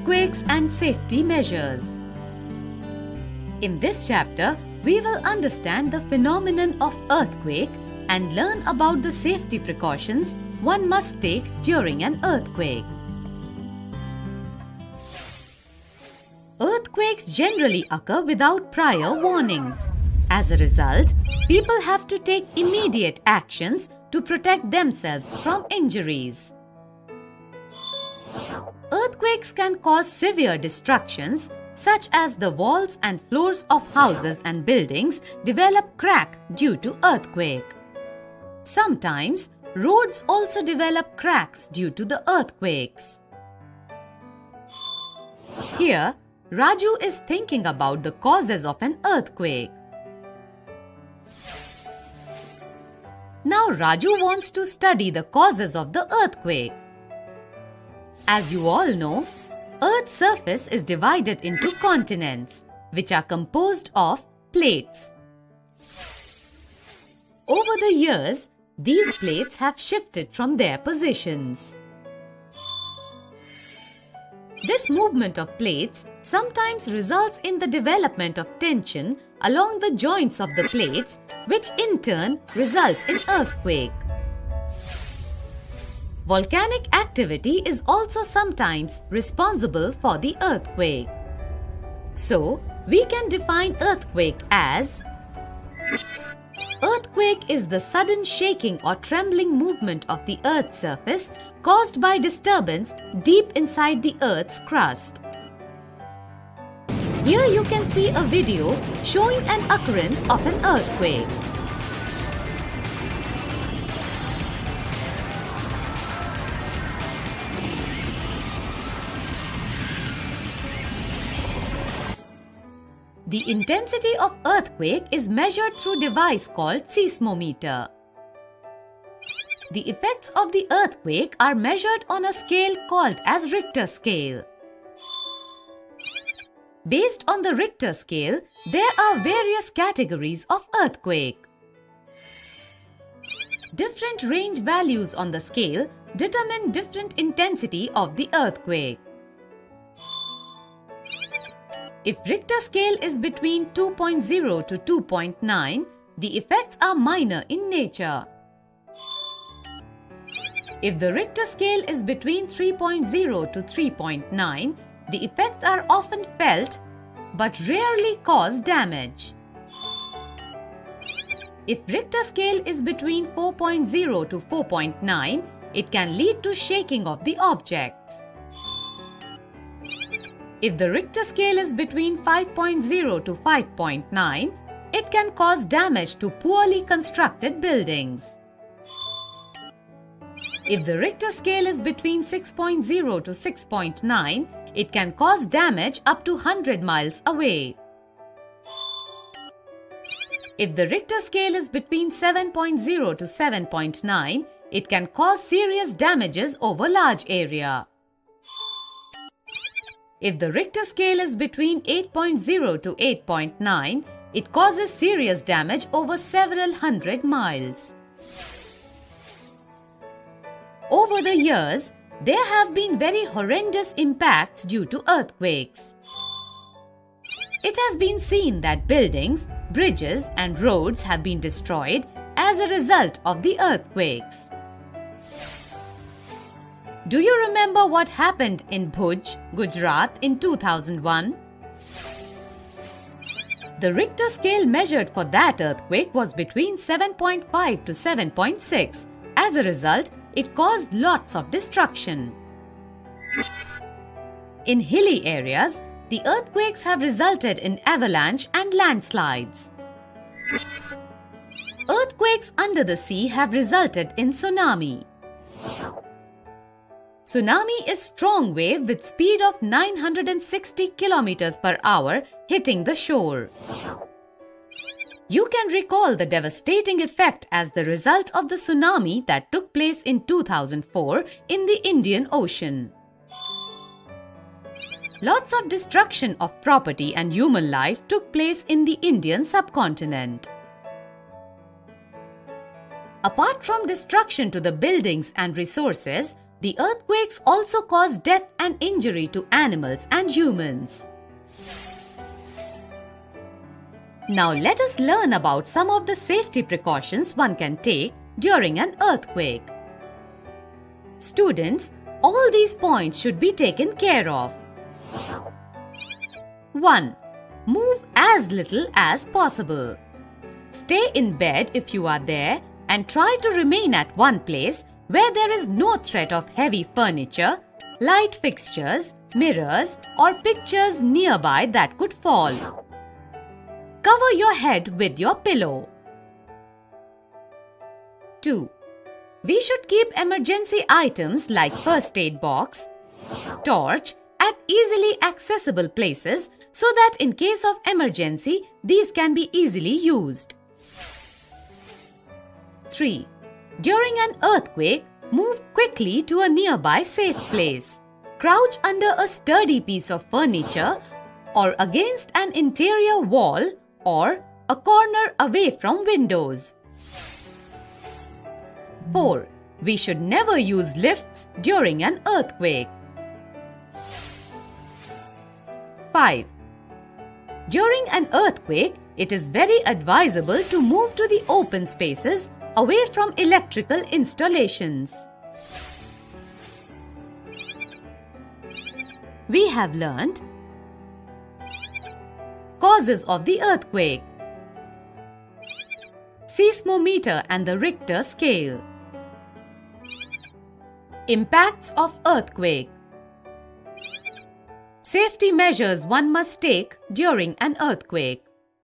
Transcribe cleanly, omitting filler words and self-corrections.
Earthquakes and safety measures. In this chapter, we will understand the phenomenon of earthquake and learn about the safety precautions one must take during an earthquake. Earthquakes generally occur without prior warnings. As a result, people have to take immediate actions to protect themselves from injuries. Earthquakes can cause severe destructions, such as the walls and floors of houses and buildings develop crack due to earthquake. Sometimes, roads also develop cracks due to the earthquakes. Here, Raju is thinking about the causes of an earthquake. Now Raju wants to study the causes of the earthquake. As you all know, Earth's surface is divided into continents, which are composed of plates. Over the years, these plates have shifted from their positions. This movement of plates sometimes results in the development of tension along the joints of the plates, which in turn results in earthquake. Volcanic activity is also sometimes responsible for the earthquake. So, we can define earthquake as: earthquake is the sudden shaking or trembling movement of the Earth's surface caused by disturbance deep inside the Earth's crust. Here you can see a video showing an occurrence of an earthquake. The intensity of earthquake is measured through a device called seismometer. The effects of the earthquake are measured on a scale called as Richter scale. Based on the Richter scale, there are various categories of earthquake. Different range values on the scale determine different intensity of the earthquake. If Richter scale is between 2.0 to 2.9, the effects are minor in nature. If the Richter scale is between 3.0 to 3.9, the effects are often felt but rarely cause damage. If Richter scale is between 4.0 to 4.9, it can lead to shaking of the objects. If the Richter scale is between 5.0 to 5.9, it can cause damage to poorly constructed buildings. If the Richter scale is between 6.0 to 6.9, it can cause damage up to 100 miles away. If the Richter scale is between 7.0 to 7.9, it can cause serious damages over large area. If the Richter scale is between 8.0 to 8.9, it causes serious damage over several hundred miles. Over the years, there have been very horrendous impacts due to earthquakes. It has been seen that buildings, bridges and roads have been destroyed as a result of the earthquakes. Do you remember what happened in Bhuj, Gujarat in 2001? The Richter scale measured for that earthquake was between 7.5 to 7.6. As a result, it caused lots of destruction. In hilly areas, the earthquakes have resulted in avalanche and landslides. Earthquakes under the sea have resulted in tsunami. Tsunami is strong wave with speed of 960 km per hour hitting the shore. You can recall the devastating effect as the result of the tsunami that took place in 2004 in the Indian Ocean. Lots of destruction of property and human life took place in the Indian subcontinent. Apart from destruction to the buildings and resources, The earthquakes also cause death and injury to animals and humans. Now let us learn about some of the safety precautions one can take during an earthquake. Students, all these points should be taken care of. 1. Move as little as possible. Stay in bed if you are there and try to remain at one place where there is no threat of heavy furniture, light fixtures, mirrors, or pictures nearby that could fall. Cover your head with your pillow. 2. We should keep emergency items like first aid box, torch at easily accessible places so that in case of emergency, these can be easily used. 3. During an earthquake, move quickly to a nearby safe place. Crouch under a sturdy piece of furniture or against an interior wall or a corner away from windows. 4. We should never use lifts during an earthquake. 5. During an earthquake, it is very advisable to move to the open spaces away from electrical installations. We have learned causes of the earthquake, seismometer and the Richter scale, impacts of earthquake, safety measures one must take during an earthquake.